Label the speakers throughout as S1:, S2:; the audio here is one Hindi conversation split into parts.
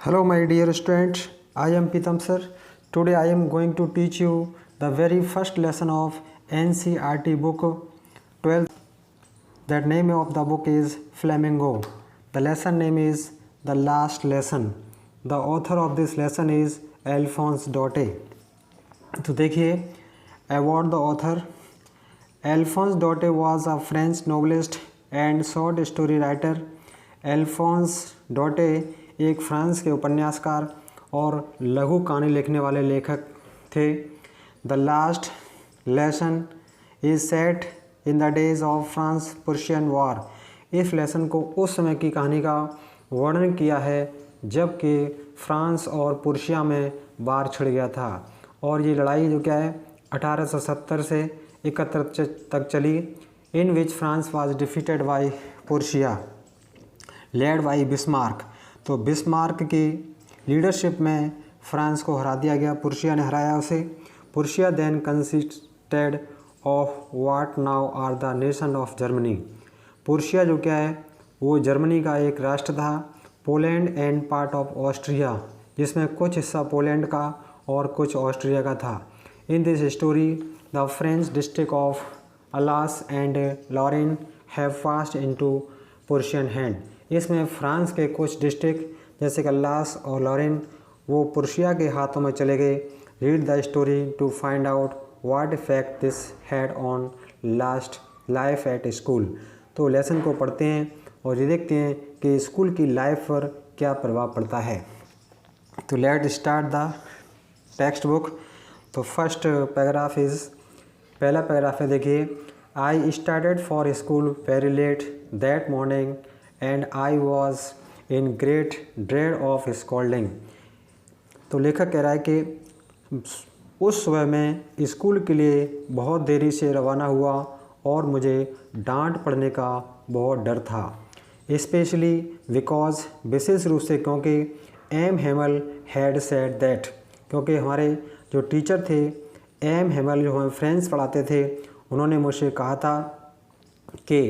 S1: Hello my dear students, I am Pitam sir. Today I am going to teach you the very first lesson of NCERT book 12th. That name of the book is Flamingo. The lesson name is The Last Lesson. The author of this lesson is Alphonse Daudet. तो देखिए about the author Alphonse Daudet was a French novelist and short story writer. Alphonse Daudet एक फ्रांस के उपन्यासकार और लघु कहानी लिखने वाले लेखक थे. The last lesson is set in the days of France Persian war. इस लेसन को उस समय की कहानी का वर्णन किया है जबकि फ्रांस और पर्शिया में वार छिड़ गया था. और ये लड़ाई जो क्या है 1870 से 71 तक चली. In which France was defeated by Prussia led by Bismarck. तो बिस्मार्क की लीडरशिप में फ्रांस को हरा दिया गया. पर्शिया ने हराया उसे. Prussia then consisted of what now are the nation of Germany. Prussia जो क्या है वो जर्मनी का एक राष्ट्र था. Poland and part of Austria, जिसमें कुछ हिस्सा पोलैंड का और कुछ ऑस्ट्रिया का था. In this story the French district of Alsace and Lorraine have passed into Persian hand. इसमें फ्रांस के कुछ डिस्ट्रिक्ट जैसे कि अलास और लॉरेन वो पर्शिया के हाथों में चले गए. Read the story to find out what effect this had on last life at school. तो लेसन को पढ़ते हैं और ये देखते हैं कि स्कूल की लाइफ पर क्या प्रभाव पड़ता है. तो let start the text book. तो फर्स्ट पैराग्राफ इज़ पहला पैराग्राफ है. देखिए I started for school very let that morning and I was in great dread of scolding. तो लेखक कह रहा है कि उस सुबह मैं स्कूल के लिए बहुत देरी से रवाना हुआ और मुझे डांट पड़ने का बहुत डर था. स्पेशली बिकॉज विशेष रूप से क्योंकि M Hamel had said that, क्योंकि हमारे जो टीचर थे एम हेमल जो हमें फ्रेंच पढ़ाते थे उन्होंने मुझसे कहा था कि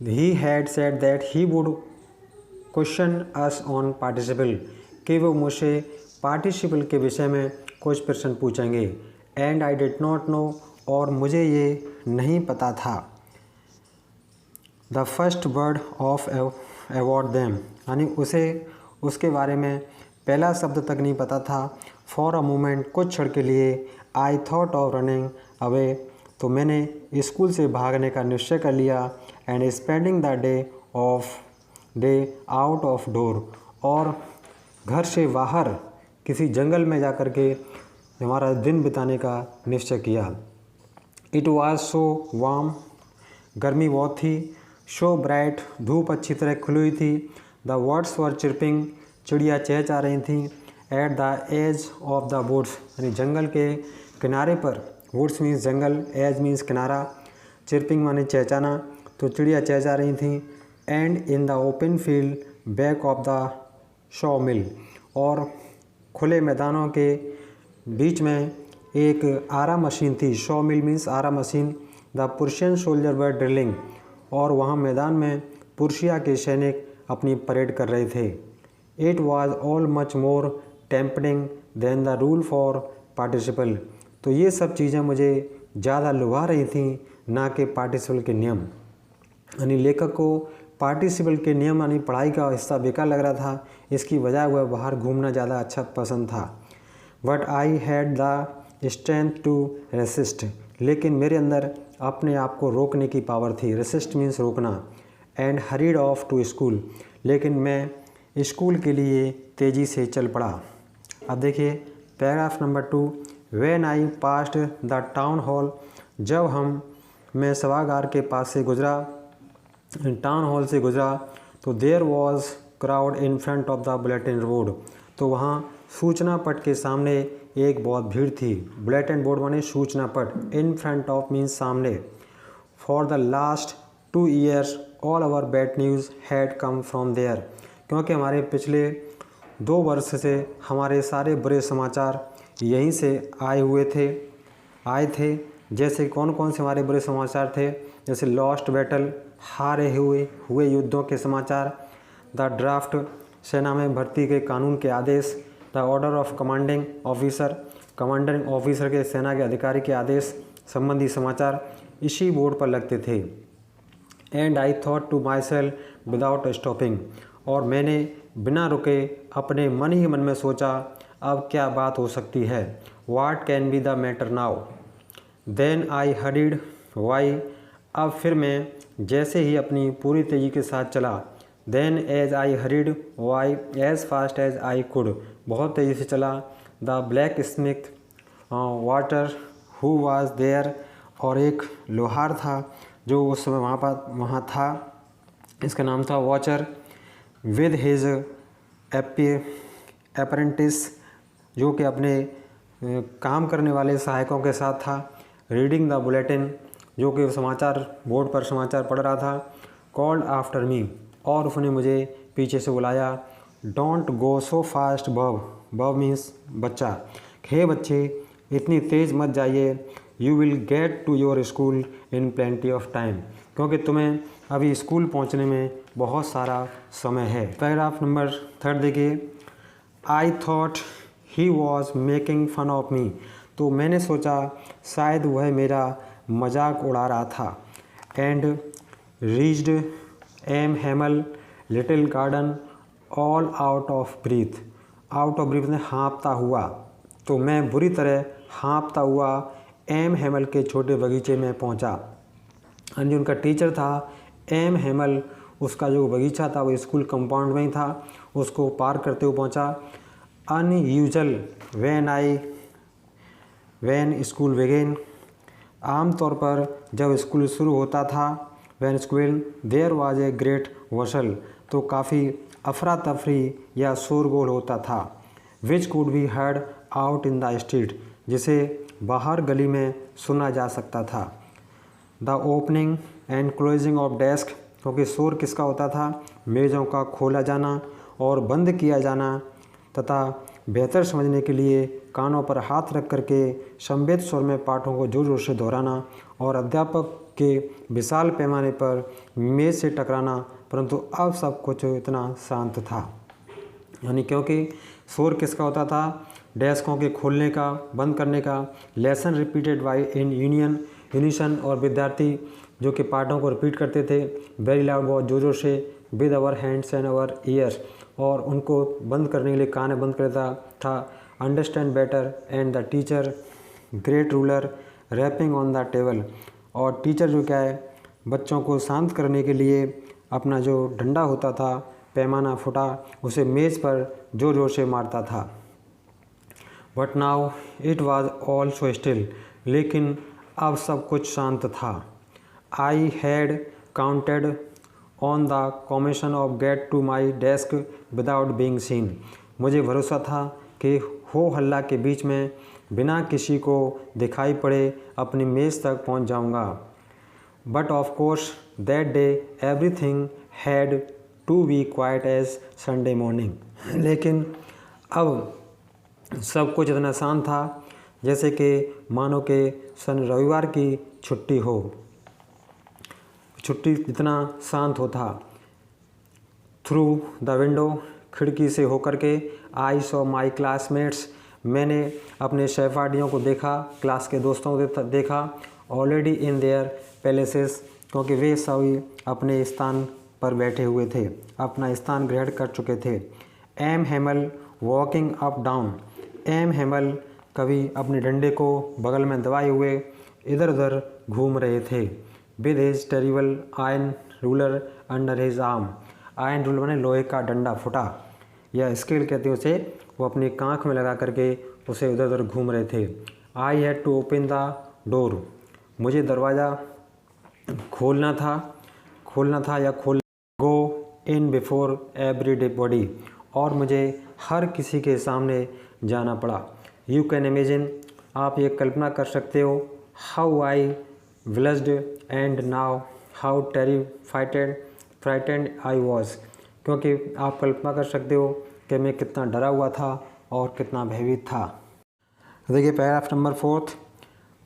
S1: he had said that he would question us on participle, कि वो मुझसे पार्टिसिपल के विषय में कुछ प्रश्न पूछेंगे. And I did not know, और मुझे ये नहीं पता था. The first word of about them, यानी उसे उसके बारे में पहला शब्द तक नहीं पता था. फॉर अ मोमेंट, कुछ क्षण के लिए, I thought of running away, तो मैंने स्कूल से भागने का निश्चय कर लिया. And spending the day out of door, और घर से बाहर किसी जंगल में जाकर के हमारा दिन बिताने का निश्चय किया. इट वॉज सो वार्म, गर्मी बहुत थी. शो ब्राइट, धूप अच्छी तरह खुली हुई थी. द वर्ड्स वर चिरपिंग, चिड़िया चहचहा रही थी. At the edge of the woods, यानी जंगल के किनारे पर. वुड्स मीन्स जंगल, एज मीन्स किनारा, चिरपिंग माने चहचाना, तो चिड़िया चहचहा रही थी. And in the open field back of the saw mill, और खुले मैदानों के बीच में एक आरा मशीन थी. शॉ मिल मीन्स आरा machine. The Prussian soldier were drilling, और वहाँ मैदान में पर्शिया के सैनिक अपनी परेड कर रहे थे. It was all much more tempting than the rule for participle, तो ये सब चीज़ें मुझे ज़्यादा लुभा रही थी ना कि पार्टिसिपल के नियम. यानी लेखक को पार्टिसिपल के नियम यानी पढ़ाई का हिस्सा बेकार लग रहा था. इसकी वजह वह बाहर घूमना ज़्यादा अच्छा पसंद था. But I had the strength to resist, लेकिन मेरे अंदर अपने आप को रोकने की पावर थी. रेसिस्ट मीन्स रोकना. And hurried off to school, लेकिन मैं स्कूल के लिए तेज़ी से चल पड़ा. अब देखिए paragraph number 2. When I passed the town hall, जब मैं सभागार के पास से गुजरा, टाउन हॉल से गुजरा, तो there was crowd in front of the bulletin board, तो वहाँ सूचना पट के सामने एक बहुत भीड़ थी. बुलेटिन बोर्ड माने सूचना पट. इन फ्रंट ऑफ मीन्स सामने. For the last 2 years all our bad news had come from there, क्योंकि हमारे पिछले 2 वर्ष से हमारे सारे बुरे समाचार यहीं से आए थे. जैसे कौन कौन से हमारे बुरे समाचार थे, जैसे लॉस्ट बैटल, हारे हुए युद्धों के समाचार. द ड्राफ्ट सेना में भर्ती के कानून के आदेश, the order of commanding officer, commanding officer के सेना के अधिकारी के आदेश संबंधी समाचार इसी बोर्ड पर लगते थे। And I thought to myself without stopping, और मैंने बिना रुके अपने मन ही मन में सोचा अब क्या बात हो सकती है, what can be the matter now. Then I hurried why, अब फिर मैं जैसे ही अपनी पूरी तेज़ी के साथ चला। Then as I hurried why as fast as I could, बहुत तेज़ी से चला। The blacksmith Wachter who was there, और एक लोहार था जो उस समय वहाँ था, इसका नाम था वॉचर, विद हिज अप्रेंटिस, जो कि अपने काम करने वाले सहायकों के साथ था। रीडिंग द बुलेटिन, जो कि समाचार बोर्ड पर समाचार पढ़ रहा था। कॉल्ड आफ्टर मी, और उसने मुझे पीछे से बुलाया। डोंट गो सो फास्ट बब, बब मीन्स बच्चा, हे बच्चे इतनी तेज़ मत जाइए, you will get to your school in plenty of time, क्योंकि तुम्हें अभी स्कूल पहुंचने में बहुत सारा समय है। पैराग्राफ नंबर 3 देखिए। I thought he was making fun of me, तो मैंने सोचा शायद वह मेरा मजाक उड़ा रहा था। And reached M Hamel little garden all out of breath, out of breath में हाँफता हुआ, तो मैं बुरी तरह हाँफता हुआ एम हेमल के छोटे बगीचे में पहुंचा। और जो उनका टीचर था एम हेमल, उसका जो बगीचा था वो स्कूल कंपाउंड में ही था, उसको पार करते हुए पहुंचा। अनयूजल व्हेन स्कूल बिगेन, आमतौर पर जब स्कूल शुरू होता था, when school there was a great bustle, तो काफ़ी अफरा तफरी या शोरगोल होता था। Which could be heard out in the street, जिसे बाहर गली में सुना जा सकता था। The opening and closing of desk, क्योंकि शोर किसका होता था, मेज़ों का खोला जाना और बंद किया जाना, तथा बेहतर समझने के लिए कानों पर हाथ रख करके संवेद स्वर में पाठों को जोर जोर से दोहराना, और अध्यापक के विशाल पैमाने पर मेज़ से टकराना, परंतु अब सब कुछ इतना शांत था। यानी क्योंकि शोर किसका होता था, डेस्कों के खोलने का, बंद करने का, लेसन रिपीटेड बाय इन यूनिशन, और विद्यार्थी जो कि पाठों को रिपीट करते थे वेरी लाउड, बहुत जोर जोर से, with our hands and our ears, और उनको बंद करने के लिए कान बंद करता था। Understand better and the teacher great ruler rapping on the table, और टीचर जो क्या है, बच्चों को शांत करने के लिए अपना जो डंडा होता था, पैमाना फुटा, उसे मेज़ पर जोर जोर से मारता था। But now it was all so still, लेकिन अब सब कुछ शांत था। I had counted on the commission of get to my desk without being seen, मुझे भरोसा था कि हो हल्ला के बीच में बिना किसी को दिखाई पड़े अपनी मेज़ तक पहुंच जाऊंगा। But of course that day everything had to be quite as Sunday morning, लेकिन अब सब कुछ इतना शांत था जैसे कि मानो के रविवार की छुट्टी हो, छुट्टी जितना शांत होता। थ्रू द विंडो, खिड़की से होकर के, आई सॉ माई क्लासमेट्स, मैंने अपने सहपाठियों को देखा, क्लास के दोस्तों को देखा। ऑलरेडी इन देयर पैलेसेस, क्योंकि वे सभी अपने स्थान पर बैठे हुए थे, अपना स्थान ग्रहण कर चुके थे। M Hamel walking up down, M Hamel कभी अपने डंडे को बगल में दबाए हुए इधर उधर घूम रहे थे। With his terrible iron ruler under his arm, iron ruler माने लोहे का डंडा फुटा या स्केल कहते हैं उसे, वो अपनी कांख में लगा करके उसे इधर उधर घूम रहे थे। I had to open the door, मुझे दरवाज़ा खोलना था या खोल go in before every day body, और मुझे हर किसी के सामने जाना पड़ा। यू कैन इमेजिन, आप ये कल्पना कर सकते हो, how I blessed and now how frightened I was, क्योंकि आप कल्पना कर सकते हो कि मैं कितना डरा हुआ था और कितना भयभीत था। देखिए paragraph number 4,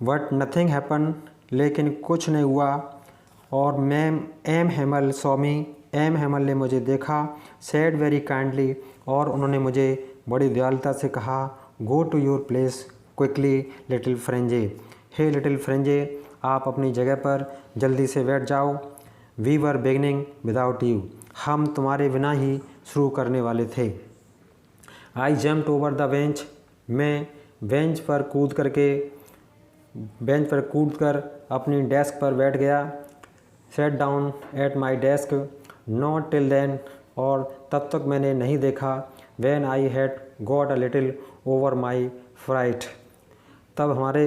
S1: but nothing happen, लेकिन कुछ नहीं हुआ। और ma'am M Hamel saw me M Hamel ने मुझे देखा, सेड वेरी काइंडली, और उन्होंने मुझे बड़ी दयालुता से कहा, go to your place quickly little Franz. हे लिटिल फ्रेंजे, आप अपनी जगह पर जल्दी से बैठ जाओ। We were beginning without you, हम तुम्हारे बिना ही शुरू करने वाले थे। I jumped over the bench, मैं बेंच पर कूद कर अपनी डेस्क पर बैठ गया। Sat down at my desk, not till then, और तब तक मैंने नहीं देखा। When I had got a little over my fright, तब हमारे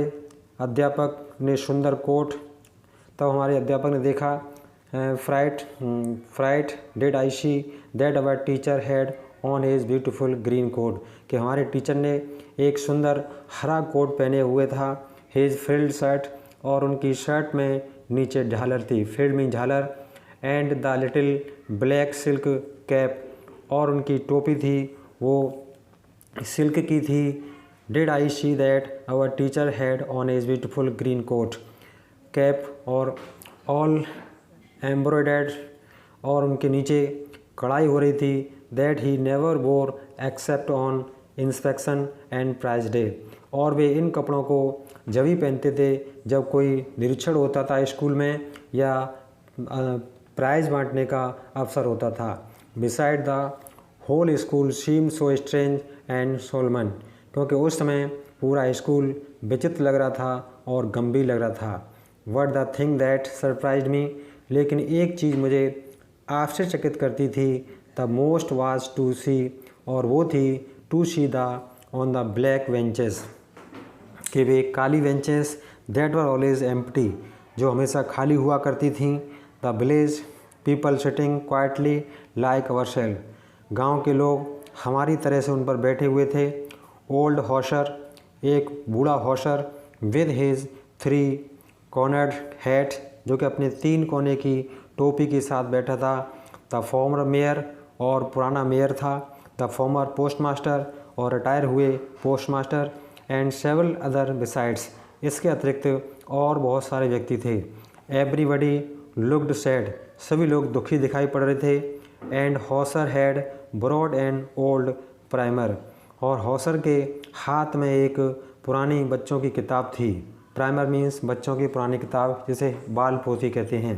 S1: अध्यापक ने देखा fright did I she that our teacher had on his beautiful green coat, कि हमारे टीचर ने एक सुंदर हरा कोट पहने हुए था। हिज फ्रिल्ड शर्ट, और उनकी शर्ट में नीचे झालर थी, फ्रिल्ड में झालर, and the little black silk cap, और उनकी टोपी थी वो सिल्क की थी। Did I see that our teacher had on his beautiful green coat cap, और ऑल एम्ब्रॉयडर्ड, और उनके नीचे कढ़ाई हो रही थी। That he never wore except on inspection and prize day, और वे इन कपड़ों को जब ही पहनते थे जब कोई निरीक्षण होता था स्कूल में या प्राइज़ बांटने का अवसर होता था। Beside the whole school seem so strange and solemn, क्योंकि उस समय पूरा स्कूल विचित्र लग रहा था और गंभीर लग रहा था। What the thing that surprise me, लेकिन एक चीज़ मुझे आश्चर्यचकित करती थी। The most was to see, और वो थी to see the on the black benches, कि वे काली benches that were always empty, जो हमेशा खाली हुआ करती थीं। The village people sitting quietly like our self, गाँव के लोग हमारी तरह से उन पर बैठे हुए थे। ओल्ड हॉशर, एक बूढ़ा हॉशर, विद हिज 3 कॉर्नर्ड हैट, जो कि अपने 3 कोने की टोपी के साथ बैठा था। द फॉर्मर मेयर, और पुराना मेयर था। द फॉर्मर पोस्टमास्टर, और रिटायर हुए postmaster, and several other besides, इसके अतिरिक्त और बहुत सारे व्यक्ति थे। एवरीबडी लुक्ड सैड, सभी लोग दुखी दिखाई पड़ रहे थे। And Hauser had broad and old primer, और हॉसर के हाथ में एक पुरानी बच्चों की किताब थी। प्राइमर मीन्स बच्चों की पुरानी किताब, जिसे बाल पोथी कहते हैं।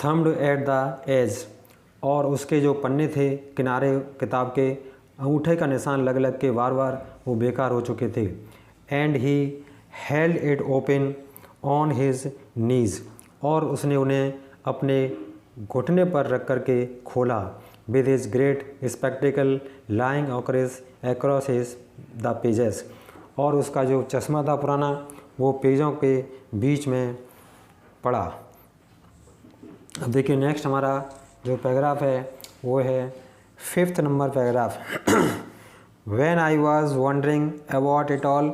S1: थम्ब्ड एट द एज, और उसके जो पन्ने थे किनारे किताब के, अंगूठे का निशान लग लग के बार बार वो बेकार हो चुके थे। And he held it open on his knees, और उसने उन्हें अपने घुटने पर रख कर के खोला। With his great spectacled lying across his the pages, और उसका जो चश्मा था पुराना वो पेजों के बीच में पड़ा। अब देखिए नेक्स्ट हमारा जो पैराग्राफ है वो है 5th number paragraph. When I was wondering about it all,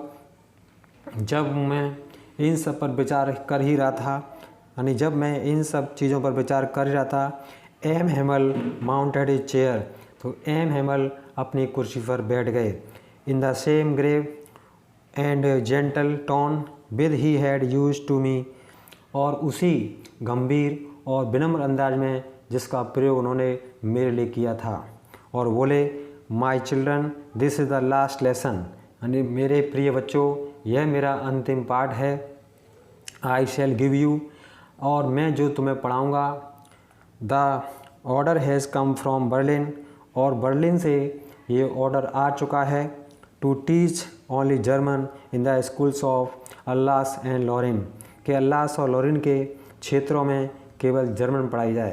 S1: जब मैं इन सब पर विचार कर ही रहा था, यानी जब मैं इन सब चीज़ों पर विचार कर ही रहा था, M Hamel mounted a chair, तो एम हेमल अपनी कुर्सी पर बैठ गए। In the same grave and gentle tone with he had use to me, और उसी गंभीर और विनम्र अंदाज में जिसका प्रयोग उन्होंने मेरे लिए किया था, और बोले, my children this is the last lesson, यानी मेरे प्रिय बच्चों यह मेरा अंतिम पाठ है। आई शैल गिव यू, और मैं जो तुम्हें पढ़ाऊँगा। The order has come from Berlin, और बर्लिन से ये ऑर्डर आ चुका है। To teach only German in the schools of Alsace and Lorraine, कि अल्लास और लॉरिन के क्षेत्रों में केवल जर्मन पढ़ाई जाए।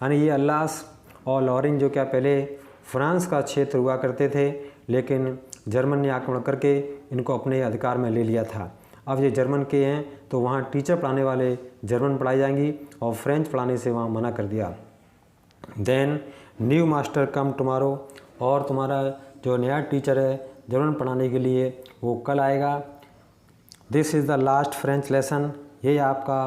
S1: यानी ये अल्लास और लॉरिन जो क्या पहले फ्रांस का क्षेत्र हुआ करते थे, लेकिन जर्मन ने आक्रमण करके इनको अपने अधिकार में ले लिया था। अब ये जर्मन के हैं तो वहाँ टीचर पढ़ाने वाले जर्मन पढ़ाई जाएंगी, और फ्रेंच पढ़ाने से वहाँ मना कर दिया। Then new master come tomorrow, और तुम्हारा जो नया टीचर है जर्मन पढ़ाने के लिए वो कल आएगा। This is the last French lesson, ये आपका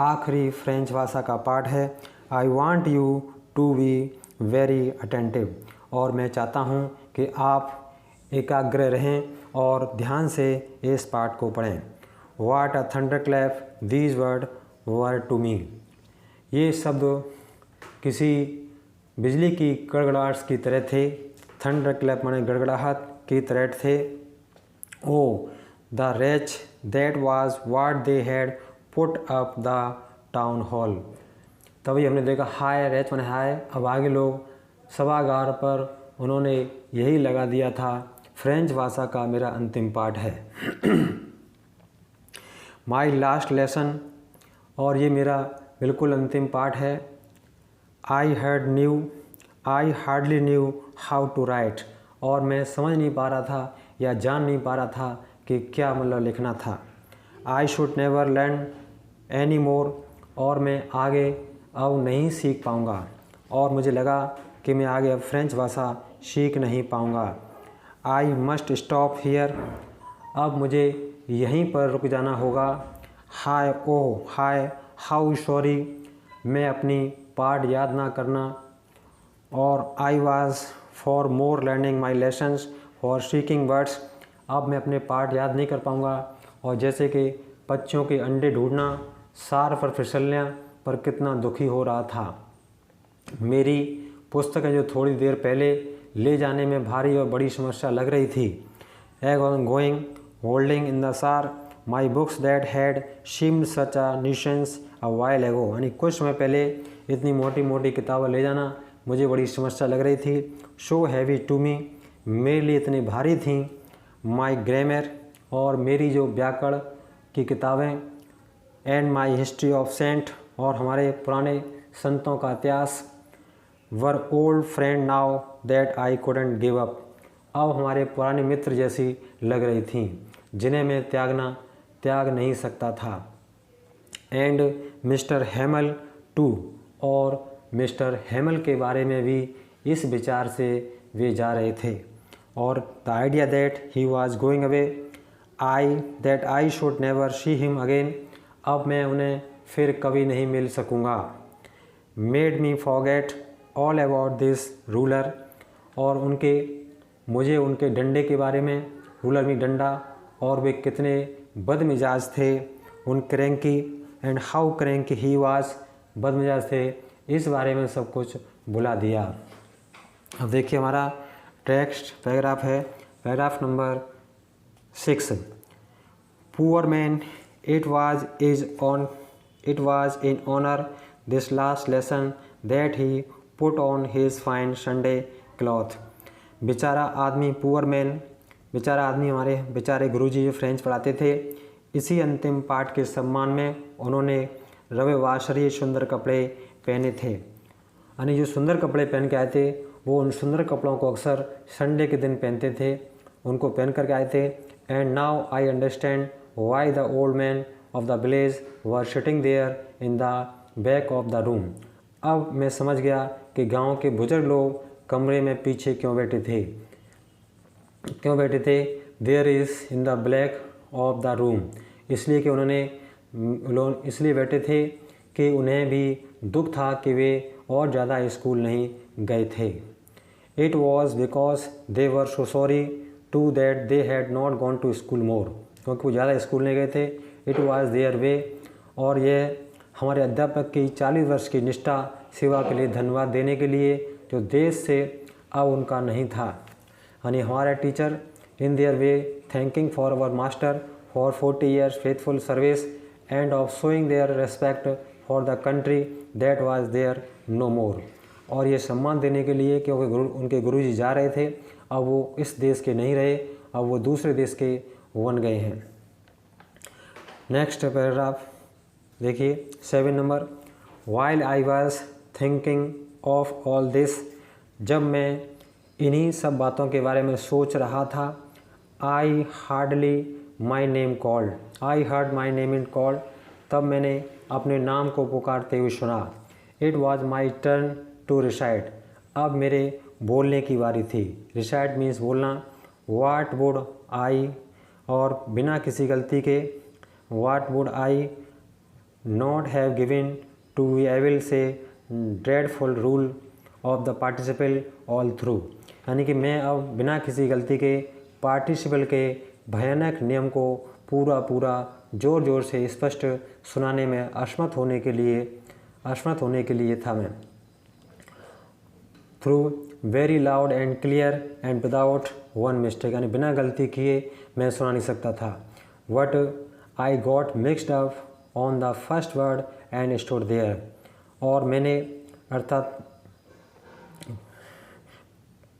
S1: आखिरी फ्रेंच भाषा का पाठ है। I want you to be very attentive, और मैं चाहता हूँ कि आप एकाग्र रहें और ध्यान से इस पाठ को पढ़ें। What a thunder clap these word were to me, ये शब्द किसी बिजली की गड़गड़ाहट की तरह थे। थंडर क्लैप माने गड़गड़ाहट की तरह थे। Oh the wretch that was what they had put up the town hall. तभी हमने देखा हाय, रेच माने हाय। अब आगे लोग सभागार पर उन्होंने यही लगा दिया था। फ्रेंच भाषा का मेरा अंतिम पाठ है माई लास्ट लेसन, और ये मेरा बिल्कुल अंतिम पाठ है। I hardly knew how to write, और मैं समझ नहीं पा रहा था या जान नहीं पा रहा था कि क्या मतलब लिखना था। I should never learn any more, और मैं आगे अब नहीं सीख पाऊँगा, और मुझे लगा कि मैं आगे अब फ्रेंच भाषा सीख नहीं पाऊँगा। आई मस्ट स्टॉप हियर, अब मुझे यहीं पर रुक जाना होगा। हाय हाउ सॉरी, मैं अपनी पाठ याद ना करना। और I was for more learning my lessons for seeking words, अब मैं अपने पाठ याद नहीं कर पाऊँगा। और जैसे कि पक्षियों के अंडे ढूंढना, सार पर फिसलने पर कितना दुखी हो रहा था। मेरी पुस्तकें जो थोड़ी देर पहले ले जाने में भारी और बड़ी समस्या लग रही थी। गोइंग होल्डिंग इन द सार my books that had seemed such a nuisance a while एगो, यानी कुछ समय पहले इतनी मोटी मोटी किताबें ले जाना मुझे बड़ी समस्या लग रही थी। सो हैवी टू मी, मेरे लिए इतनी भारी थी। माई ग्रामर, और मेरी जो व्याकरण की किताबें। And my history of saint, और हमारे पुराने संतों का इतिहास। Were old friend now that I couldn't give up, अब हमारे पुराने मित्र जैसी लग रही थीं, जिन्हें मैं त्याग नहीं सकता था। एंड मिस्टर हेमल टू, और मिस्टर हेमल के बारे में भी इस विचार से वे जा रहे थे। और the idea that he was going away, that I should never see him again, अब मैं उन्हें फिर कभी नहीं मिल सकूँगा। Made me forget all about this ruler, और मुझे उनके डंडे के बारे में, रूलर में डंडा, और वे कितने बदमिजाज थे। उन cranky and how cranky he was, बदमिजाज थे, इस बारे में सब कुछ भुला दिया। अब देखिए हमारा टेक्स्ट पैराग्राफ है, paragraph number 6। Poor man, it was in honour this last lesson that he put on his fine Sunday cloth. बेचारा आदमी, पुअर मैन, बेचारा आदमी हमारे बेचारे गुरुजी जो फ्रेंच पढ़ाते थे, इसी अंतिम पाठ के सम्मान में उन्होंने रविवासरीय सुंदर कपड़े पहने थे। यानी जो सुंदर कपड़े पहन के आए थे, वो उन सुंदर कपड़ों को अक्सर संडे के दिन पहनते थे, उनको पहन करके आए थे। And now I understand why the old man of the village were sitting there in the back of the room, अब मैं समझ गया कि गांव के बुजुर्ग लोग कमरे में पीछे क्यों बैठे थे। There is in the black of the room, इसलिए कि उन्होंने इसलिए बैठे थे कि उन्हें भी दुख था कि वे और ज़्यादा स्कूल नहीं गए थे। It was because they were so sorry to that they had not gone to school more, क्योंकि वो ज़्यादा स्कूल नहीं गए थे। इट वॉज देयर वे, और यह हमारे अध्यापक की 40 वर्ष की निष्ठा सेवा के लिए धन्यवाद देने के लिए, जो देश से अब उनका नहीं था। यानी हमारे teacher in their way thanking for our master for 40 years faithful service and of showing their respect for the country that was their no more, और ये सम्मान देने के लिए क्योंकि उनके गुरुजी जा रहे थे, अब वो इस देश के नहीं रहे, अब वो दूसरे देश के बन गए हैं। नेक्स्ट पैराग्राफ देखिए 7 number. While I was thinking of all this, जब मैं इन्हीं सब बातों के बारे में सोच रहा था। I hardly my name called, I heard my name in called, तब मैंने अपने नाम को पुकारते हुए सुना। It was my turn to recite, अब मेरे बोलने की बारी थी। रिसाइट मीन्स बोलना। वाट वुड आई, और बिना किसी गलती के, what would I not have given to we I will say dreadful rule of the participle all through, यानी कि मैं अब बिना किसी गलती के पार्टिसिपल के भयानक नियम को पूरा जोर जोर से स्पष्ट सुनाने में असमर्थ होने के लिए था मैं। Through very loud and clear and without one mistake, यानी बिना गलती किए मैं सुना नहीं सकता था। What I got mixed up on the first word and stood there, और मैंने अर्थात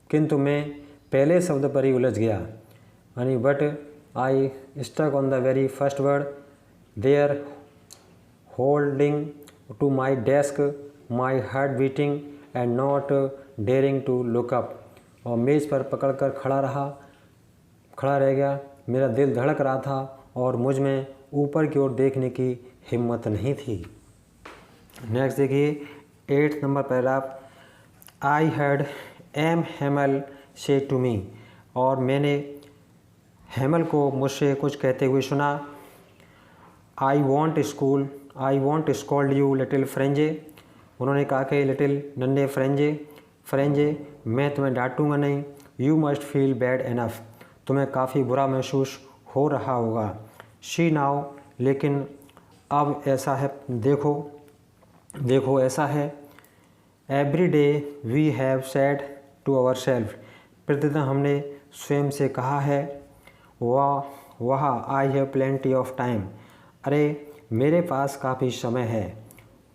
S1: किंतु मैं पहले शब्द पर ही उलझ गया, यानी but I stuck on the very first word there holding to my desk my heart beating and not daring to look up, और मेज़ पर पकड़कर खड़ा रह गया। मेरा दिल धड़क रहा था और मुझ में ऊपर की ओर देखने की हिम्मत नहीं थी। नेक्स्ट देखिए 8th number paragraph. I had M Hamel say to me, और मैंने हेमल को मुझसे कुछ कहते हुए सुना। I won't scold you little Franz, उन्होंने कहा कि लिटिल नन्हे फ्रेंजे मैं तुम्हें डांटूंगा नहीं। You must feel bad enough, तुम्हें काफ़ी बुरा महसूस हो रहा होगा। शी नाउ, लेकिन अब ऐसा है, देखो ऐसा है। Every day we have said to ourself, प्रतिदिन हमने स्वयं से कहा है। वाह I have plenty of time, अरे मेरे पास काफ़ी समय है।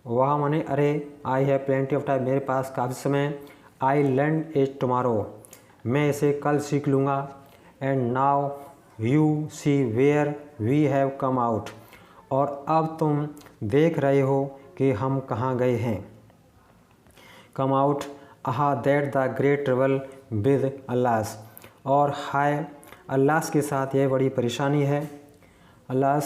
S1: वाह माने अरे, I have plenty of time, मेरे पास काफ़ी समय। आई लर्न इट टुमारो, मैं इसे कल सीख लूँगा। And now you see where we have come out, और अब तुम देख रहे हो कि हम कहाँ गए हैं। Come out, aha that the great trouble with Alsace, और हाय अल्लास के साथ यह बड़ी परेशानी है। Alsace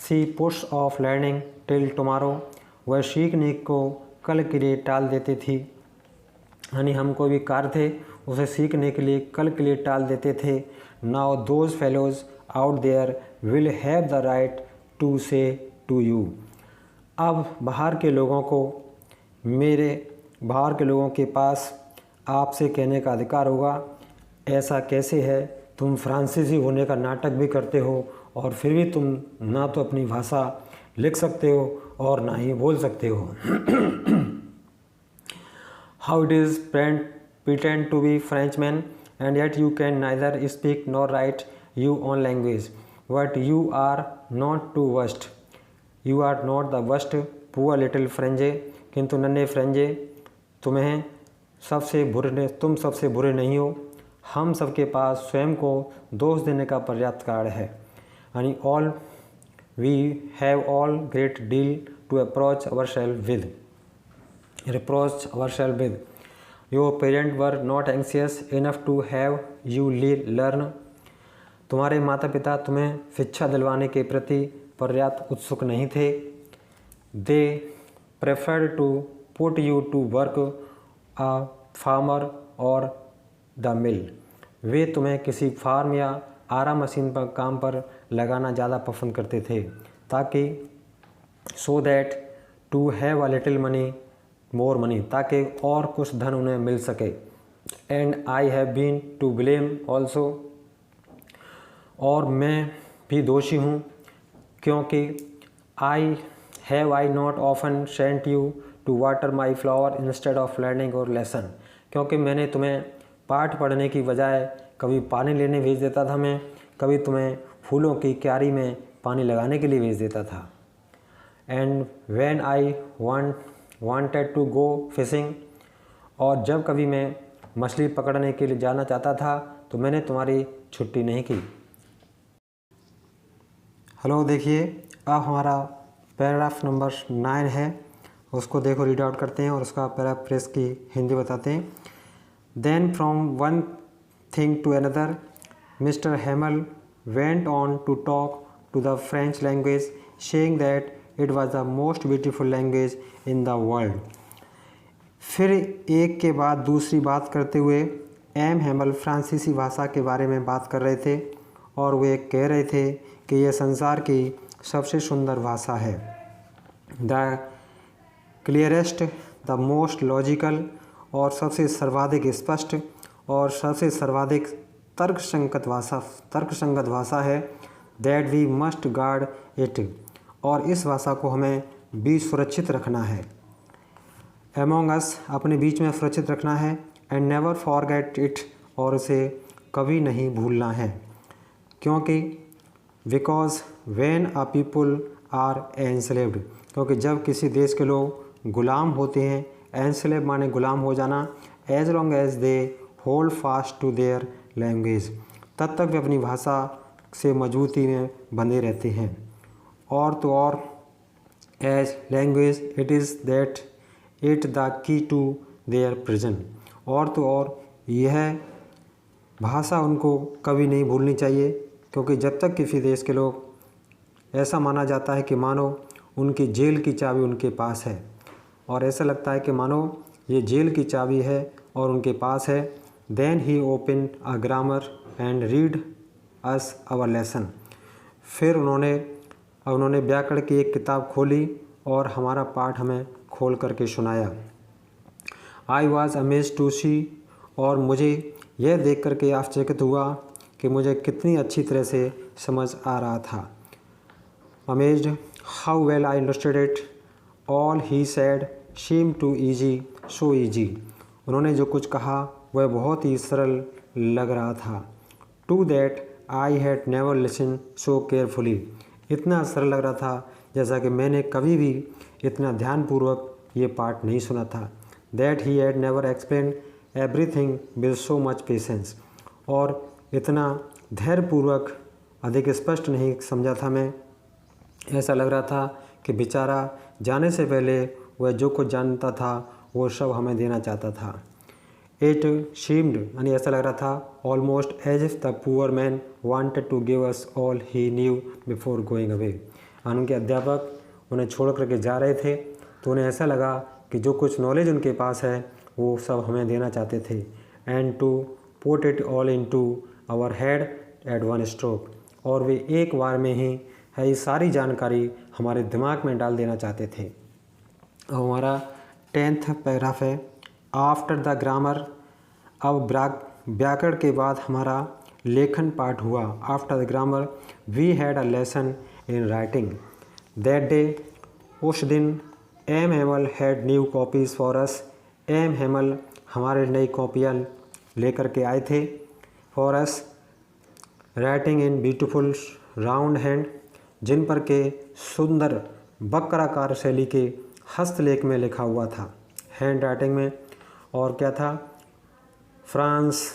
S1: she puts off learning till tomorrow, वह सीखने को कल के लिए टाल देती थी, यानी हम कोई भी कार्य थे उसे सीखने के लिए कल के लिए टाल देते थे। Now those fellows out there will have the right to say to you, अब बाहर के लोगों के पास आपसे कहने का अधिकार होगा। ऐसा कैसे है, तुम फ्रांसीसी होने का नाटक भी करते हो और फिर भी तुम ना तो अपनी भाषा लिख सकते हो और ना ही बोल सकते हो। How it is pretend to be Frenchman and yet you can neither speak nor write your own language, but you are not the worst, poor little French, किंतु नन्हे फ्रेंजे तुम सबसे बुरे नहीं हो। हम सबके पास स्वयं को दोष देने का पर्याप्त कारण है, यानी all we have all great deal to approach ourself with. Your parents were not anxious enough to have you learn, तुम्हारे माता पिता तुम्हें शिक्षा दिलवाने के प्रति पर्याप्त उत्सुक नहीं थे। They preferred to put you to work a farmer or the mill, वे तुम्हें किसी फार्म या आरा मशीन पर काम पर लगाना ज़्यादा पसंद करते थे, ताकि so that to have a little money more money, ताकि और कुछ धन उन्हें मिल सके। And I have been to blame also, और मैं भी दोषी हूँ, क्योंकि I not often sent you to water my flower instead of learning your lesson, क्योंकि मैंने तुम्हें पाठ पढ़ने की बजाय कभी पानी लेने भेज देता था, मैं कभी तुम्हें फूलों की क्यारी में पानी लगाने के लिए भेज देता था। And when I wanted to go fishing, और जब कभी मैं मछली पकड़ने के लिए जाना चाहता था तो मैंने तुम्हारी छुट्टी नहीं की। हेलो, देखिए अब हमारा पैराग्राफ नंबर 9 है, उसको देखो रीड आउट करते हैं और उसका पैराफ्रेज की हिंदी बताते हैं। Then from one thing to another mister Hamel went on to talk to the French language, saying that it was the most beautiful language in the world. फिर एक के बाद दूसरी बात करते हुए एम हेमल फ्रांसीसी भाषा के बारे में बात कर रहे थे, और वे कह रहे थे कि यह संसार की सबसे सुंदर भाषा है। The clearest, the most logical, और सबसे सर्वाधिक स्पष्ट और सबसे सर्वाधिक तर्कसंगत भाषा है। That we must guard it, और इस भाषा को हमें भी सुरक्षित रखना है। एमोंग अस अपने बीच में सुरक्षित रखना है, एंड नेवर फॉरगेट इट और उसे कभी नहीं भूलना है, क्योंकि because when a people are enslaved, क्योंकि जब किसी देश के लोग गुलाम होते हैं, एनस्लेव माने गुलाम हो जाना, as long as they hold fast to their language, तब तक वे अपनी भाषा से मजबूती में बंधे रहते हैं। और तो और as language it is that it the key to their prison, और तो और यह भाषा उनको कभी नहीं भूलनी चाहिए, क्योंकि जब तक किसी देश के लोग ऐसा माना जाता है कि मानो उनकी जेल की चाबी उनके पास है, और ऐसा लगता है कि मानो ये जेल की चाबी है और उनके पास है। Then he open a grammar and read us our lesson, फिर उन्होंने व्याकरण की एक किताब खोली और हमारा पाठ हमें खोल करके सुनाया। I was amazed to see, और मुझे यह देख करके आश्चर्यचकित हुआ कि मुझे कितनी अच्छी तरह से समझ आ रहा था। Amazed how well I understood it, all he said seem too easy so easy, उन्होंने जो कुछ कहा वह बहुत ही सरल लग रहा था। Too that I had never listen so carefully, इतना सरल लग रहा था जैसा कि मैंने कभी भी इतना ध्यानपूर्वक ये पाठ नहीं सुना था। That he had never explain everything with so much patience, और इतना धैर्यपूर्वक अधिक स्पष्ट नहीं समझा था मैं। ऐसा लग रहा था कि बेचारा जाने से पहले वह जो कुछ जानता था वो सब हमें देना चाहता था। इट सीम्ड, यानी ऐसा लग रहा था almost as if the poor man wanted to give us all he knew before going away, उनके अध्यापक उन्हें छोड़ करके जा रहे थे तो उन्हें ऐसा लगा कि जो कुछ नॉलेज उनके पास है वो सब हमें देना चाहते थे। And to put it all into our head at one stroke, और वे एक बार में ही है ये सारी जानकारी हमारे दिमाग में डाल देना चाहते थे। अब हमारा 10th पैराग्राफ है आफ्टर द ग्रामर। अब व्याकरण के बाद हमारा लेखन पाठ हुआ। After the grammar we had a lesson in writing that day, उस दिन M Hamel had new copies for us, M Hamel हमारे नई कॉपियाँ लेकर के आए थे। For us writing in beautiful round hand, जिन पर के सुंदर वक्राकार शैली के हस्तलेख में लिखा हुआ था, हैंड राइटिंग में। और क्या था, France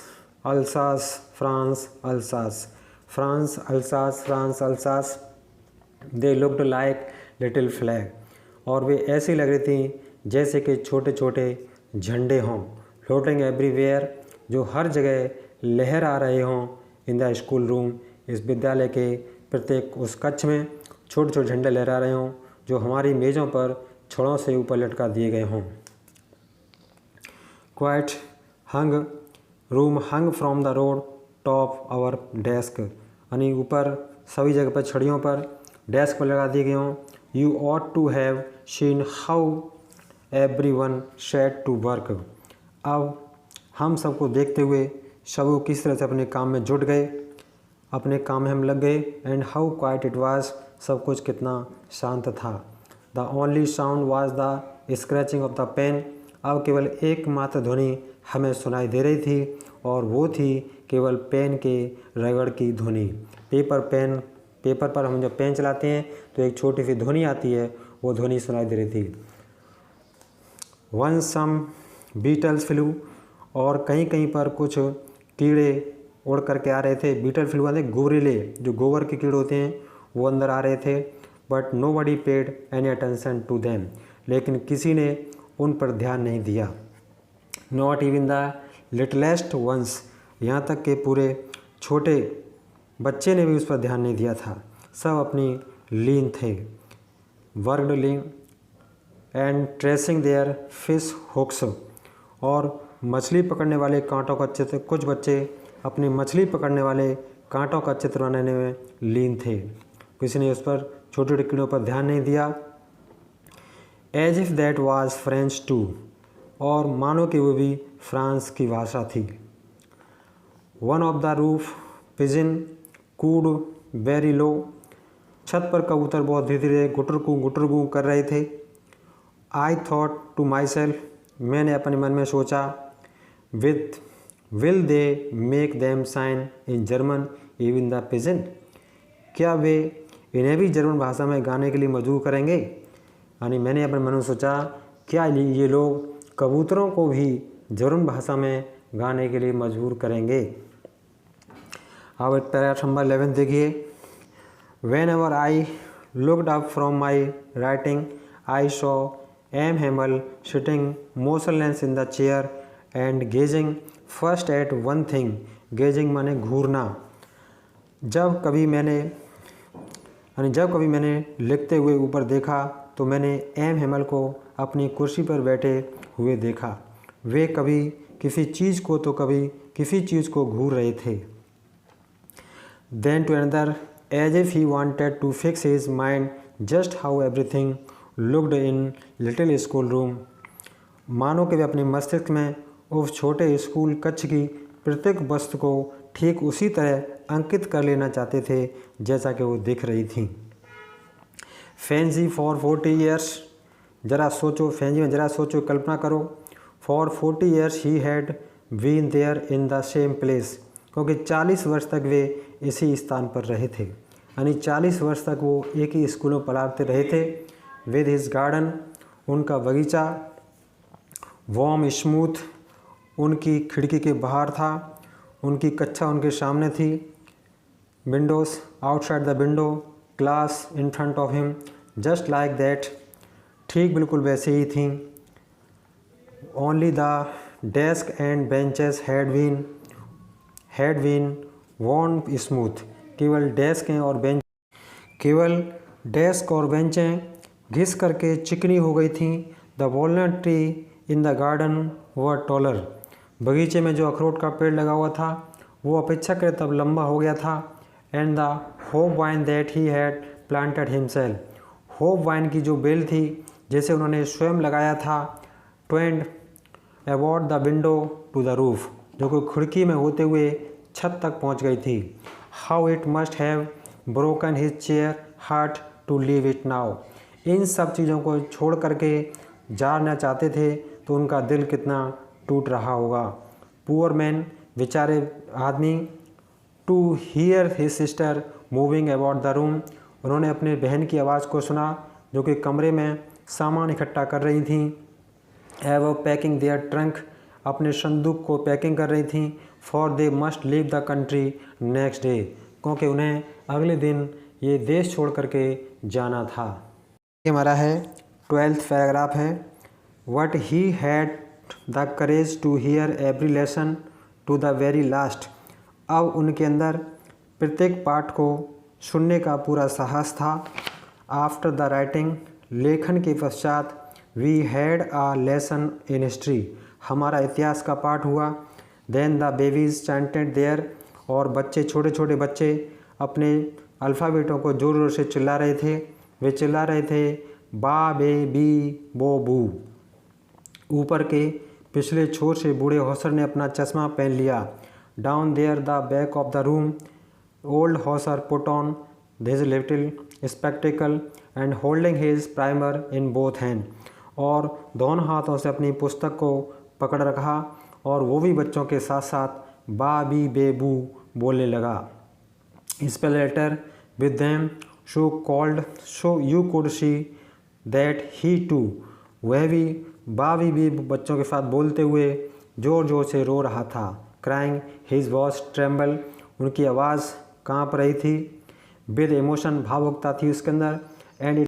S1: Alsace France Alsace, France Alsace France Alsace, they looked like little flag, और वे ऐसी लग रही थी जैसे कि छोटे छोटे झंडे हों, फ्लोटिंग एवरीवेयर, जो हर जगह लहर आ रहे हों। इन द स्कूल रूम, इस विद्यालय के प्रत्येक उस कक्ष में छोटे छोटे झंडे लहरा रहे हों जो हमारी मेज़ों पर छड़ों से ऊपर लटका दिए गए हों। Quite hung room hung from the rod top our desk, यानी ऊपर सभी जगह पर छड़ियों पर डेस्क पर लगा दिए गए हों। You ought to have seen how everyone set to work, अब हम सबको देखते हुए सब वो किस तरह से अपने काम में जुट गए, अपने काम में हम लग गए। And how quite it was, सब कुछ कितना शांत था। The only sound was the scratching of the pen, अब केवल एकमात्र ध्वनि हमें सुनाई दे रही थी और वो थी केवल पेन के रगड़ की ध्वनि। पेपर पर हम जब पेन चलाते हैं तो एक छोटी सी ध्वनि आती है, वो ध्वनि सुनाई दे रही थी। वन सम बीटल्स फ्लू, और कहीं कहीं पर कुछ कीड़े उड़ करके आ रहे थे। बीटल फ्लू वाले गोरेले, जो गोबर के कीड़े होते हैं, वो अंदर आ रहे थे। But nobody paid any attention to them, लेकिन किसी ने उन पर ध्यान नहीं दिया। Not even the littlest ones, यहाँ तक के पूरे छोटे बच्चे ने भी उस पर ध्यान नहीं दिया था। सब अपनी लीन थे। Worked lean and tracing their fish hooks, और मछली पकड़ने वाले कांटों का चित्र, कुछ बच्चे अपनी मछली पकड़ने वाले कांटों का चित्र बनाने में लीन थे। किसी ने उस पर छोटे छोटे कीड़ों पर ध्यान नहीं दिया। As if that was French too, और मानो कि वो भी फ्रांस की भाषा थी। One of the roof pigeon cooed very low, छत पर कबूतर बहुत धीरे धीरे गुटरगू कर रहे थे। I thought to myself, मैंने अपने मन में सोचा, will they make them sign in German even the pigeon, क्या वे इन्हें भी जर्मन भाषा में गाने के लिए मजबूर करेंगे। यानी मैंने अपने मन में सोचा, क्या ये लोग कबूतरों को भी जर्मन भाषा में गाने के लिए मजबूर करेंगे। अब पैराग्राफ नंबर 11 देखिए। Whenever I looked up from my writing I saw M Hamel sitting motionless in the chair and gazing first at one thing. Gazing माने घूरना। जब कभी मैंने लिखते हुए ऊपर देखा तो मैंने एम हेमल को अपनी कुर्सी पर बैठे हुए देखा। वे कभी किसी चीज़ को तो कभी किसी चीज़ को घूर रहे थे। Then to another, as if he wanted to fix his mind just how everything looked in little school room। मानो कि वे अपने मस्तिष्क में उस छोटे स्कूल कक्ष की प्रत्येक वस्तु को ठीक उसी तरह अंकित कर लेना चाहते थे जैसा कि वो दिख रही थी। फैंसी फॉर 40 ईयर्स, जरा सोचो, फैंसी में जरा सोचो, कल्पना करो। For 40 years he had been there in the same place, क्योंकि 40 वर्ष तक वे इसी स्थान पर रहे थे। यानी 40 वर्ष तक वो एक ही स्कूल में पढ़ाते रहे थे। विद हिज गार्डन, उनका बगीचा, वार्म स्मूथ, उनकी खिड़की के बाहर था, उनकी कक्षा उनके सामने थी। Windows outside the window, class in front of him, just like that, ठीक बिल्कुल वैसे ही थी। Only the desk and benches had been worn smooth, केवल डेस्क और बेंचें घिस करके चिकनी हो गई थीं। The walnut tree in the garden were taller, बगीचे में जो अखरोट का पेड़ लगा हुआ था वो अपेक्षाकृत तब लंबा हो गया था। And the hope vine that he had planted himself, hope vine की जो बेल थी जैसे उन्होंने स्वयं लगाया था। Twined about the window to the roof, जो कि खिड़की में होते हुए छत तक पहुंच गई थी। How it must have broken his chair heart to leave it now, इन सब चीज़ों को छोड़ करके जाना चाहते थे तो उनका दिल कितना टूट रहा होगा। पुअर मैन, बेचारे आदमी, to hear his sister moving about the room, उन्होंने अपने बहन की आवाज़ को सुना जो कि कमरे में सामान इकट्ठा कर रही थी। एव पैकिंग देयर ट्रंक, अपने संदूक को पैकिंग कर रही थी। For they must leave the country next day, क्योंकि उन्हें अगले दिन ये देश छोड़ करके जाना था। ये हमारा है 12th पैराग्राफ है। What he had the courage to hear every lesson to the very last, अब उनके अंदर प्रत्येक पाठ को सुनने का पूरा साहस था। आफ्टर द राइटिंग, लेखन के पश्चात, we had a lesson in history, हमारा इतिहास का पाठ हुआ। Then the babies chanted their, और बच्चे, छोटे छोटे बच्चे अपने अल्फ़ाबेटों को ज़ोर ज़ोर से चिल्ला रहे थे। वे चिल्ला रहे थे बा बे बी बो बू। ऊपर के पिछले छोर से बूढ़े हौसर ने अपना चश्मा पहन लिया। Down there the back of the room, old Hauser put on his little spectacle and holding his primer in both hand, और दोनों हाथों से अपनी पुस्तक को पकड़ रखा और वो भी बच्चों के साथ साथ बा बी बे बू बोलने लगा। Spell letter with them show called so you could see that he too, वह भी बा बी बी बच्चों के साथ बोलते हुए ज़ोर ज़ोर से रो रहा था। क्राइंग हिज वॉइस ट्रेम्बल, उनकी आवाज़ काँप रही थी। विद इमोशन, भावुकता थी उसके अंदर। And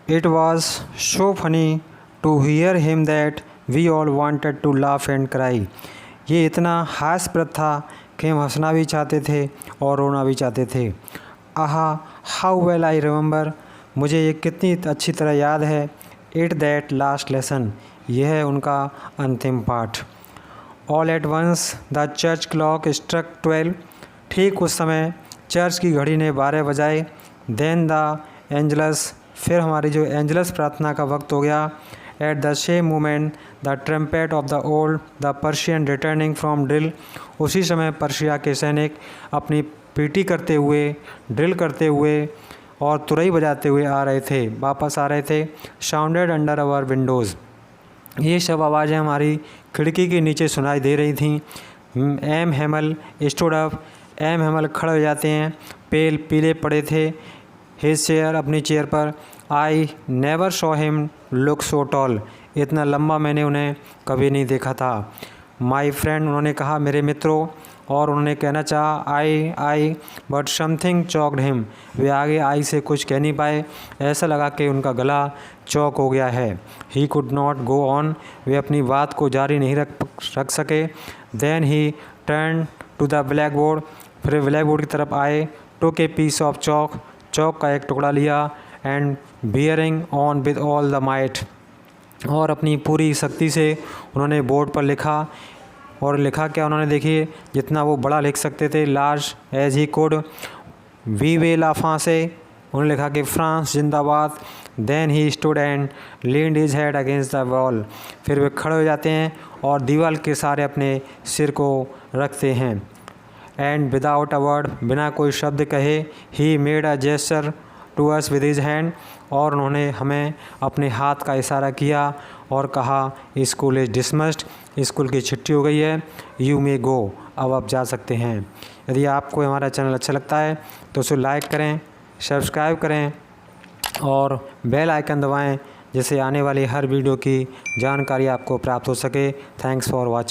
S1: It was so funny to hear him that we all wanted to laugh and cry। ये इतना हास्यप्रद था कि हम हंसना भी चाहते थे और रोना भी चाहते थे। आहा, हाउ वेल आई रिमेंबर, मुझे ये कितनी अच्छी तरह याद है। इट दैट लास्ट लेसन, यह है उनका अंतिम पाठ। All at once the church clock struck 12, ठीक उस समय चर्च की घड़ी ने 12 बजाए। देन द एंजलस, फिर हमारी जो एंजलस प्रार्थना का वक्त हो गया। At the same moment, the trumpet of the old the Persian returning from drill. उसी समय पर्शिया के सैनिक अपनी पीटी करते हुए, ड्रिल करते हुए और तुरई बजाते हुए आ रहे थे, वापस आ रहे थे. Sounded under our windows. ये सब आवाज़ें हमारी खिड़की के नीचे सुनाई दे रही थीं. M Hamel stood up. M Hamel खड़े हो जाते हैं, पेल पीले पड़े थे. हिज चेयर अपनी चेयर पर. I never saw him look so tall. इतना लंबा मैंने उन्हें कभी नहीं देखा था. माई फ्रेंड उन्होंने कहा मेरे मित्रों, और उन्होंने कहना चाहा आई बट समथिंग चॉक्ड हिम. वे आगे आई से कुछ कह नहीं पाए. ऐसा लगा कि उनका गला चौक हो गया है. He could not go on. वे अपनी बात को जारी नहीं रख सके. Then he turn to the blackboard. फिर ब्लैक बोर्ड की तरफ आए. टुक ए पीस ऑफ चौक. चौक का एक टुकड़ा लिया. And bearing on with all the might. और अपनी पूरी शक्ति से उन्होंने बोर्ड पर लिखा. और लिखा क्या उन्होंने, देखिए, जितना वो बड़ा लिख सकते थे, लार्ज एज ही कुड. वी वे ला फ्रांसे. उन्होंने लिखा कि फ्रांस जिंदाबाद. Then he stood and leaned his head against the wall. फिर वे खड़े हो जाते हैं और दीवार के सारे अपने सिर को रखते हैं. एंड विदाउट अ वर्ड, बिना कोई शब्द कहे, he made a gesture to us with his hand. और उन्होंने हमें अपने हाथ का इशारा किया और कहा स्कूल इज़ डिसमिस्ड. स्कूल की छुट्टी हो गई है. यू मे गो. अब आप जा सकते हैं. यदि आपको हमारा चैनल अच्छा लगता है तो उसे लाइक करें, सब्सक्राइब करें और बेल आइकन दबाएं, जिससे आने वाली हर वीडियो की जानकारी आपको प्राप्त हो सके. Thanks for watching.